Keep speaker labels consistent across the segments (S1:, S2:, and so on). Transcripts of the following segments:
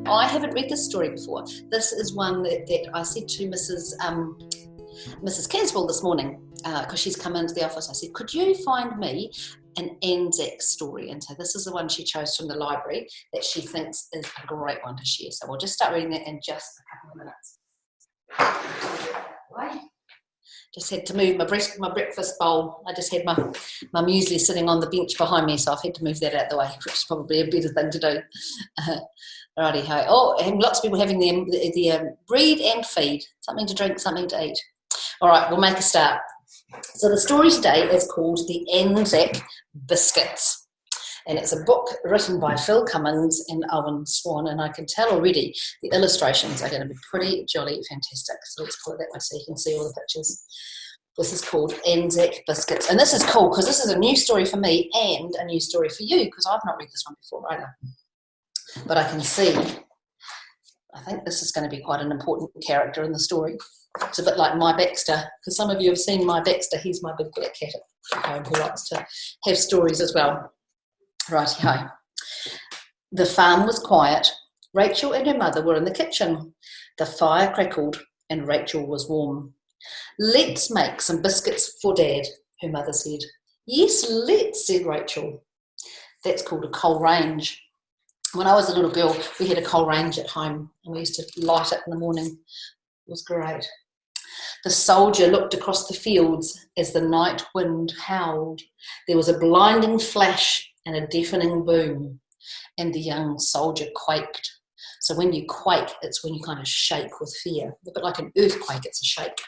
S1: I haven't read this story before. This is one that I said to Mrs. Caswell this morning, because she's come into the office. I said, could you find me an ANZAC story? And so this is the one she chose from the library that she thinks is a great one to share. So we'll just start reading it in just a couple of minutes. Just had to move my breakfast bowl. I just had my muesli sitting on the bench behind me, so I've had to move that out of the way, which is probably a better thing to do. Righty-ho. Oh, and lots of people having the breed and feed. Something to drink, something to eat. All right, we'll make a start. So the story today is called The ANZAC Biscuits. And it's a book written by Phil Cummins and Owen Swan, and I can tell already the illustrations are going to be pretty jolly fantastic. So let's put it that way so you can see all the pictures. This is called ANZAC Biscuits. And this is cool because this is a new story for me and a new story for you, because I've not read this one before either. But I can see, I think this is going to be quite an important character in the story. It's a bit like My Baxter, because some of you have seen My Baxter. He's my big black cat at home who likes to have stories as well. Righty-ho. The farm was quiet. Rachel and her mother were in the kitchen. The fire crackled and Rachel was warm. Let's make some biscuits for Dad, her mother said. Yes, let's, said Rachel. That's called a coal range. When I was a little girl, we had a coal range at home and we used to light it in the morning. It was great. The soldier looked across the fields as the night wind howled. There was a blinding flash and a deafening boom, and the young soldier quaked. So when you quake, it's when you kind of shake with fear. A bit like an earthquake, it's a shake.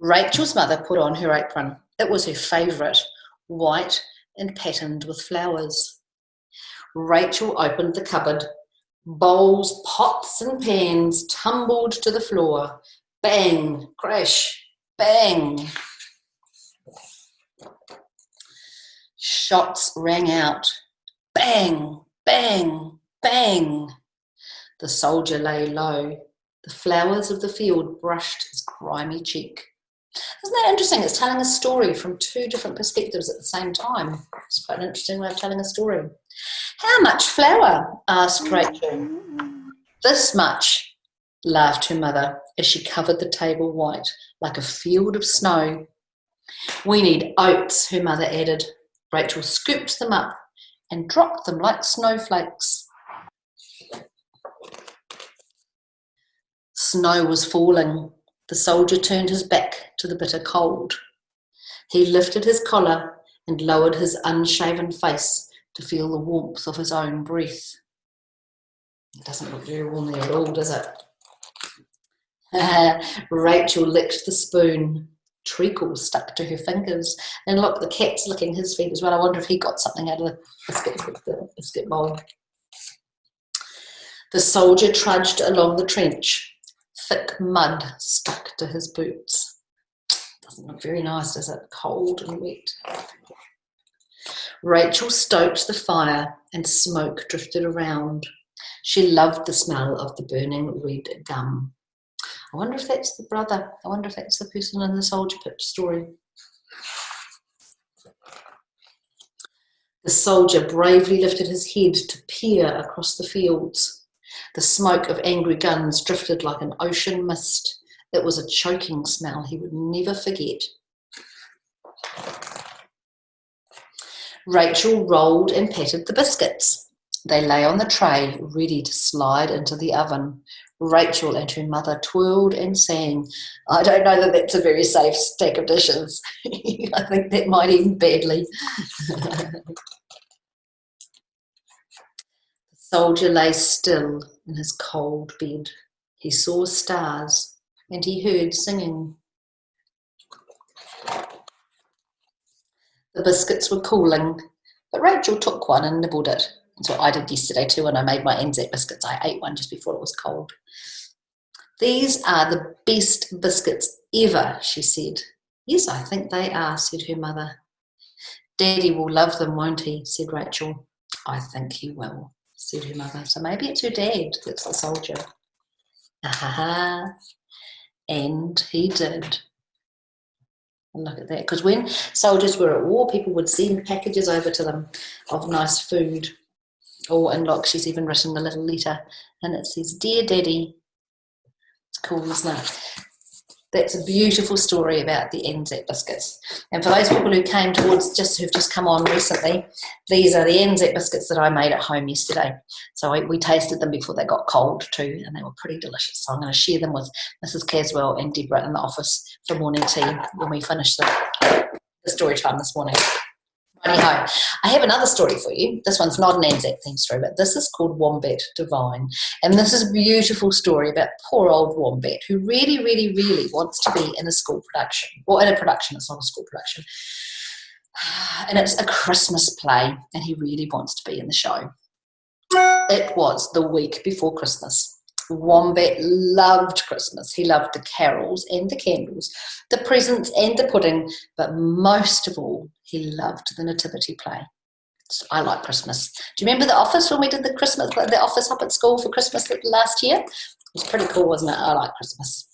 S1: Rachel's mother put on her apron. It was her favourite, white and patterned with flowers. Rachel opened the cupboard. Bowls, pots and pans tumbled to the floor. Bang, crash, bang. Shots rang out. Bang, bang, bang. The soldier lay low. The flowers of the field brushed his grimy cheek. Isn't that interesting? It's telling a story from two different perspectives at the same time. It's quite an interesting way of telling a story. How much flour? Asked Rachel. This much, laughed her mother as she covered the table white like a field of snow. We need oats, her mother added. Rachel scooped them up and dropped them like snowflakes. Snow was falling. The soldier turned his back to the bitter cold. He lifted his collar and lowered his unshaven face to feel the warmth of his own breath. It doesn't look very warm there at all, does it? Rachel licked the spoon. Treacle stuck to her fingers. And look, the cat's licking his feet as well. I wonder if he got something out of the biscuit bowl. The soldier trudged along the trench. Thick mud stuck to his boots. Doesn't look very nice, does it? Cold and wet. Rachel stoked the fire and smoke drifted around. She loved the smell of the burning red gum. I wonder if that's the brother. I wonder if that's the person in the soldier picture story. The soldier bravely lifted his head to peer across the fields. The smoke of angry guns drifted like an ocean mist. It was a choking smell he would never forget. Rachel rolled and patted the biscuits. They lay on the tray, ready to slide into the oven. Rachel and her mother twirled and sang. I don't know that that's a very safe stack of dishes. I think that might end badly. The soldier lay still in his cold bed. He saw stars and he heard singing. The biscuits were cooling, but Rachel took one and nibbled it. That's what I did yesterday too when I made my ANZAC biscuits. I ate one just before it was cold. These are the best biscuits ever, she said. Yes, I think they are, said her mother. Daddy will love them, won't he, said Rachel. I think he will, said her mother. So maybe it's her dad that's the soldier. Aha. And he did. And look at that. Because when soldiers were at war, people would send packages over to them of nice food. Oh, and look, she's even written a little letter, and it says, "Dear Daddy." It's cool, isn't it? That's a beautiful story about the ANZAC biscuits. And for those people who who've just come on recently, these are the ANZAC biscuits that I made at home yesterday. So we tasted them before they got cold too, and they were pretty delicious. So I'm going to share them with Mrs. Caswell and Deborah in the office for morning tea when we finish the story time this morning. Righty-ho. I have another story for you. This one's not an ANZAC themed story, but this is called Wombat Devine. And this is a beautiful story about poor old Wombat who really, really, really wants to be in a school production. Well, in a production, it's not a school production. And it's a Christmas play, and he really wants to be in the show. It was the week before Christmas. Wombat loved Christmas. He loved the carols and the candles, the presents and the pudding, but most of all, he loved the nativity play. So I like Christmas. Do you remember The Office when we did the Office up at school for Christmas last year? It was pretty cool, wasn't it? I like Christmas.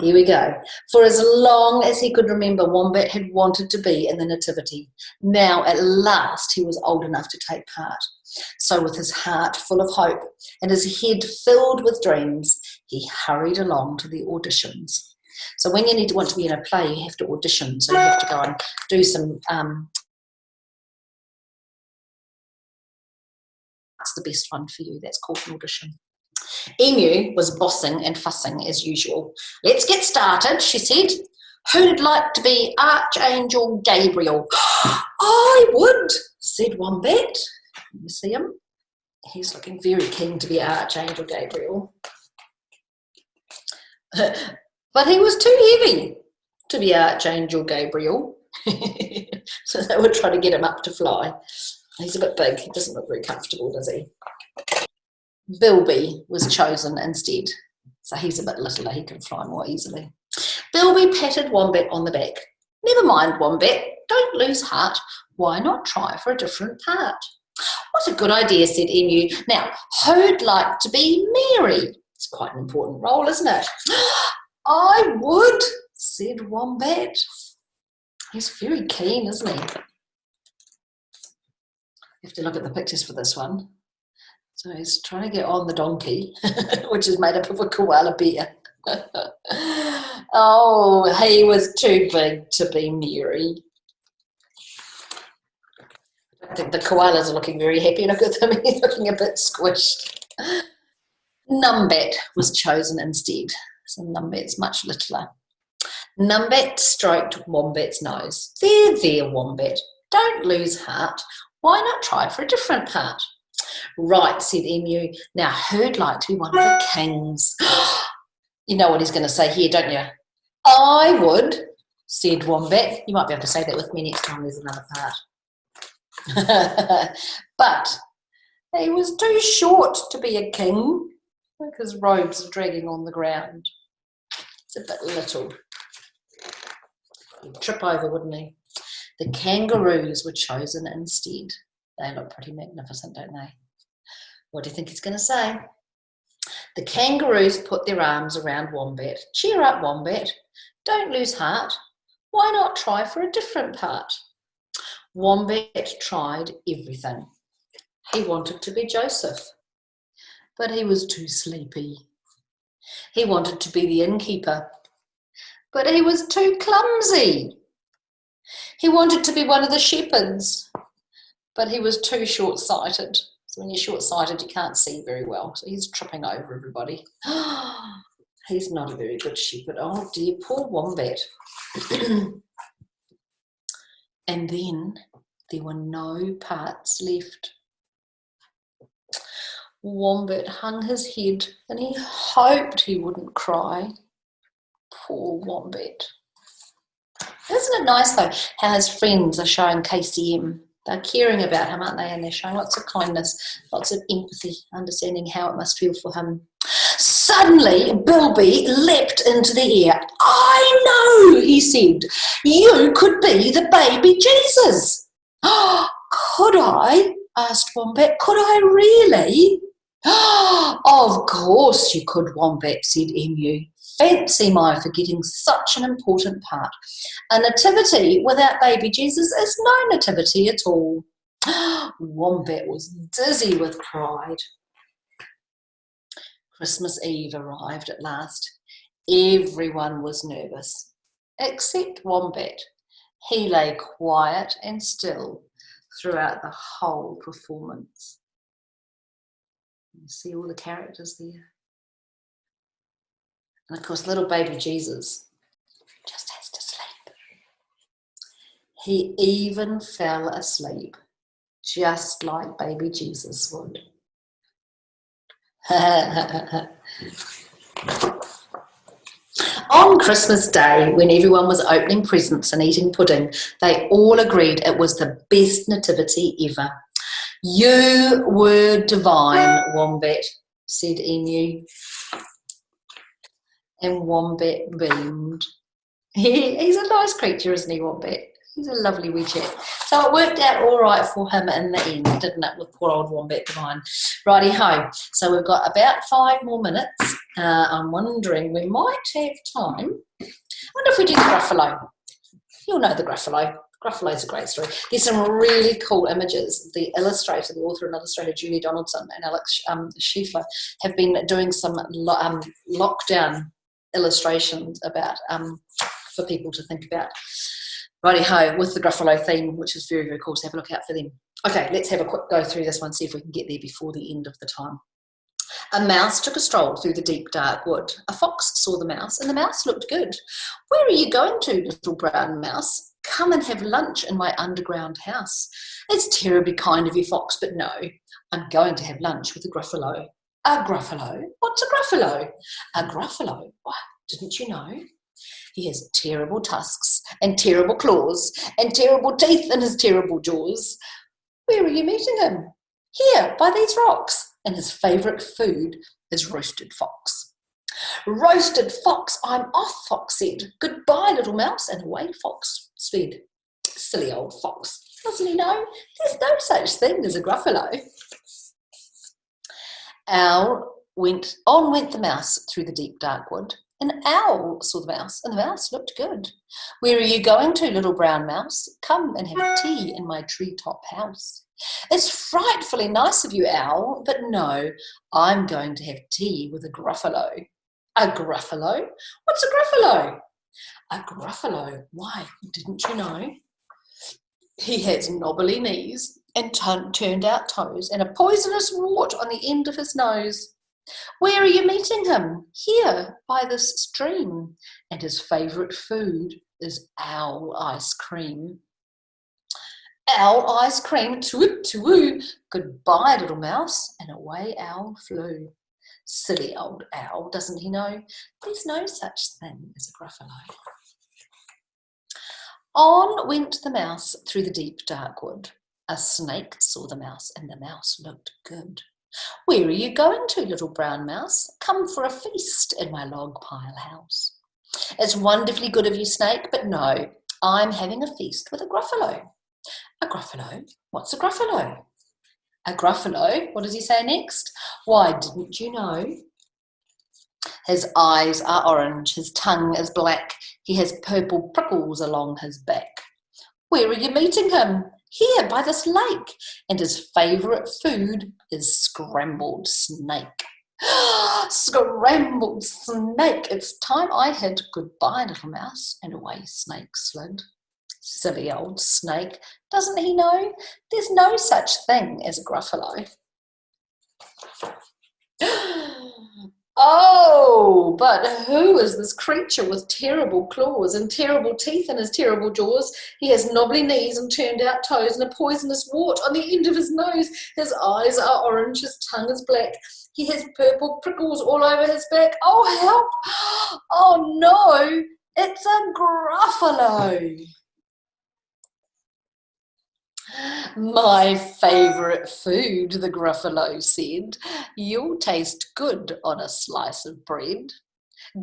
S1: Here we go. For as long as he could remember, Wombat had wanted to be in the nativity. Now, at last, he was old enough to take part. So with his heart full of hope and his head filled with dreams, he hurried along to the auditions. So when you want to be in a play, you have to audition. So you have to go and do some, that's the best one for you. That's called an audition. Emu was bossing and fussing as usual. "Let's get started," she said. "Who'd like to be Archangel Gabriel?" "I would," said Wombat. You see him? He's looking very keen to be Archangel Gabriel. But he was too heavy to be Archangel Gabriel. So they were trying to get him up to fly. He's a bit big. He doesn't look very comfortable, does he? Bilby was chosen instead. So he's a bit littler. He can fly more easily. Bilby patted Wombat on the back. "Never mind, Wombat. Don't lose heart. Why not try for a different part?" "What a good idea," said Emu. "Now, who'd like to be Mary?" It's quite an important role, isn't it? "I would," said Wombat. He's very keen, isn't he? You have to look at the pictures for this one. So he's trying to get on the donkey, which is made up of a koala bear. Oh, he was too big to be Mary. I think the koalas are looking very happy. Look at them, he's looking a bit squished. Numbat was chosen instead. So Numbat's much littler. Numbat stroked Wombat's nose. There, Wombat. Don't lose heart. Why not try for a different part?" "Right," said Emu. "Now, who'd like to be one of the kings?" You know what he's going to say here, don't you? "I would," said Wombat. You might be able to say that with me next time there's another part. But he was too short to be a king. Look, his robes are dragging on the ground. It's a bit little. He'd trip over, wouldn't he? The kangaroos were chosen instead. They look pretty magnificent, don't they? What do you think he's going to say? The kangaroos put their arms around Wombat. "Cheer up, Wombat. Don't lose heart. Why not try for a different part?" Wombat tried everything. He wanted to be Joseph, but he was too sleepy. He wanted to be the innkeeper, but he was too clumsy. He wanted to be one of the shepherds, but he was too short-sighted. So when you're short-sighted, you can't see very well. So he's tripping over everybody. He's not a very good shepherd. Oh dear, poor Wombat. And then there were no parts left. Wombat hung his head and he hoped he wouldn't cry. Poor Wombat. Isn't it nice though how his friends are showing KCM? They're caring about him, aren't they? And they're showing lots of kindness, lots of empathy, understanding how it must feel for him. Suddenly, Bilby leapt into the air. "I know," he said. "You could be the baby Jesus." "Could I?" asked Wombat. "Could I really?" "Of course you could, Wombat," said Emu. "Fancy my forgetting such an important part. A nativity without baby Jesus is no nativity at all." Wombat was dizzy with pride. Christmas Eve arrived at last. Everyone was nervous, except Wombat. He lay quiet and still throughout the whole performance. You see all the characters there. And of course, little baby Jesus just has to sleep. He even fell asleep, just like baby Jesus would. On Christmas Day, when everyone was opening presents and eating pudding, they all agreed it was the best nativity ever. You were divine, Wombat, said Emu. And Wombat beamed. He's a nice creature, isn't he, Wombat? He's a lovely wee chap. So it worked out all right for him in the end, didn't it, with poor old Wombat Devine. Righty-ho. So we've got about 5 more minutes. I'm wondering, we might have time. I wonder if we do the Gruffalo. You'll know the Gruffalo. Gruffalo's a great story. There's some really cool images. The illustrator, the author and illustrator, Julie Donaldson and Alex Schiefler, have been doing some lockdown illustrations about for people to think about. Righty-ho, with the Gruffalo theme, which is very, very cool, so have a look out for them. Okay, let's have a quick go through this one, see if we can get there before the end of the time. A mouse took a stroll through the deep, dark wood. A fox saw the mouse, and the mouse looked good. Where are you going to, little brown mouse? Come and have lunch in my underground house. It's terribly kind of you, fox, but no, I'm going to have lunch with a Gruffalo. A Gruffalo? What's a Gruffalo? A Gruffalo? What, didn't you know? He has terrible tusks and terrible claws and terrible teeth in his terrible jaws. Where are you meeting him? Here, by these rocks. And his favourite food is roasted fox. Roasted fox, I'm off, fox said. Goodbye, little mouse, and away fox sped. Silly old fox. Doesn't he know? There's no such thing as a Gruffalo. On went the mouse through the deep, dark wood. An owl saw the mouse, and the mouse looked good. Where are you going to, little brown mouse? Come and have tea in my treetop house. It's frightfully nice of you, owl, but no, I'm going to have tea with a Gruffalo. A Gruffalo? What's a Gruffalo? A Gruffalo? Why, didn't you know? He has knobbly knees and turned out toes and a poisonous wart on the end of his nose. Where are you meeting him? Here, by this stream. And his favourite food is owl ice cream. Owl ice cream, toot toot. Goodbye, little mouse, and away owl flew. Silly old owl, doesn't he know? There's no such thing as a Gruffalo. On went the mouse through the deep, dark wood. A snake saw the mouse, and the mouse looked good. Where are you going to, little brown mouse? Come for a feast in my log pile house. It's wonderfully good of you, snake, but no, I'm having a feast with a Gruffalo. A Gruffalo? What's a Gruffalo? A Gruffalo? What does he say next? Why, didn't you know? His eyes are orange, his tongue is black, he has purple prickles along his back. Where are you meeting him? Here, by this lake. And his favourite food is scrambled snake. Scrambled snake. It's time I hid. Goodbye, little mouse. And away snake slid. Silly old snake. Doesn't he know? There's no such thing as a Gruffalo. Oh, but who is this creature with terrible claws and terrible teeth in his terrible jaws? He has knobbly knees and turned out toes and a poisonous wart on the end of his nose. His eyes are orange, his tongue is black. He has purple prickles all over his back. Oh, help! Oh, no! It's a Gruffalo! My favourite food, the Gruffalo said. You'll taste good on a slice of bread.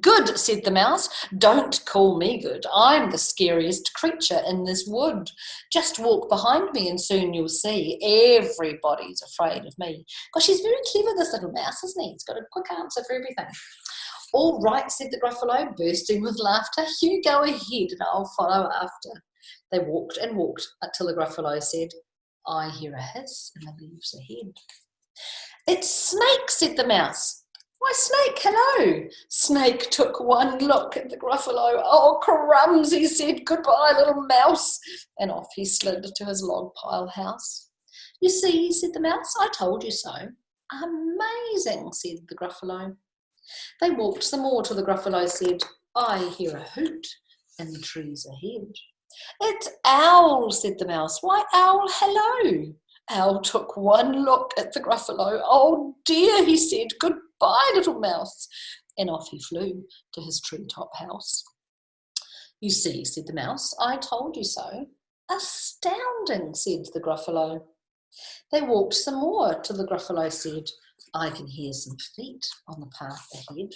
S1: Good, said the mouse. Don't call me good. I'm the scariest creature in this wood. Just walk behind me and soon you'll see everybody's afraid of me. Gosh, he's very clever, this little mouse, isn't he? He's got a quick answer for everything. All right, said the Gruffalo, bursting with laughter. You go ahead and I'll follow after. They walked and walked until the Gruffalo said, I hear a hiss in the leaves ahead. It's Snake, said the mouse. Why, Snake, hello. Snake took one look at the Gruffalo. Oh, crumbs, he said. Goodbye, little mouse. And off he slid to his log pile house. You see, said the mouse, I told you so. Amazing, said the Gruffalo. They walked some more till the Gruffalo said, I hear a hoot in the trees ahead. It's Owl, said the mouse. Why, Owl, hello. Owl took one look at the Gruffalo. Oh dear, he said, goodbye, little mouse. And off he flew to his treetop house. You see, said the mouse, I told you so. Astounding, said the Gruffalo. They walked some more till the Gruffalo said, I can hear some feet on the path ahead.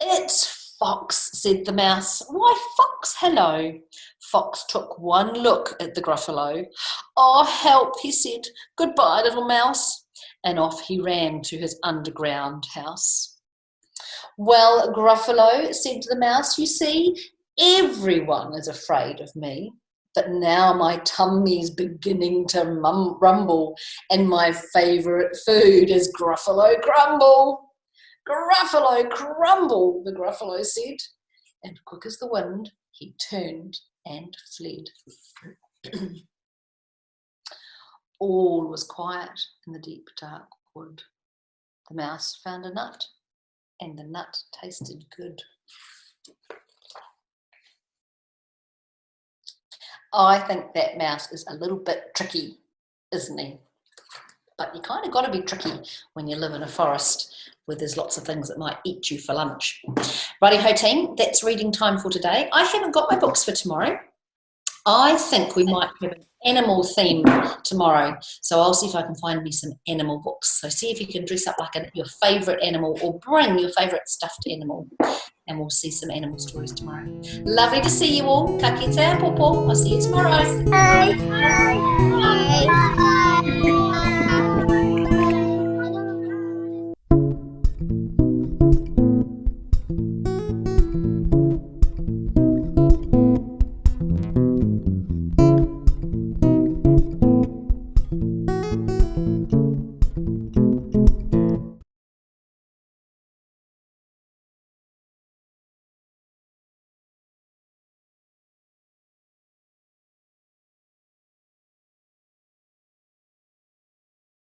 S1: It's Fox, said the mouse. Why, Fox, hello. Fox took one look at the Gruffalo. Oh, help, he said. Goodbye, little mouse. And off he ran to his underground house. Well, Gruffalo, said the mouse, you see, everyone is afraid of me. But now my tummy's beginning to rumble, and my favourite food is Gruffalo crumble. Gruffalo crumble, the Gruffalo said, and quick as the wind he turned and fled. All was quiet in the deep dark wood. The mouse found a nut, and the nut tasted good. I think that mouse is a little bit tricky, isn't he? But you kind of got to be tricky when you live in a forest where there's lots of things that might eat you for lunch. Righty-ho team, that's reading time for today. I haven't got my books for tomorrow. I think we might have an animal theme tomorrow. So I'll see if I can find me some animal books. So see if you can dress up like your favourite animal or bring your favourite stuffed animal. And we'll see some animal stories tomorrow. Lovely to see you all. Ka kite a popo. I'll see you tomorrow.
S2: Bye. Bye. Bye.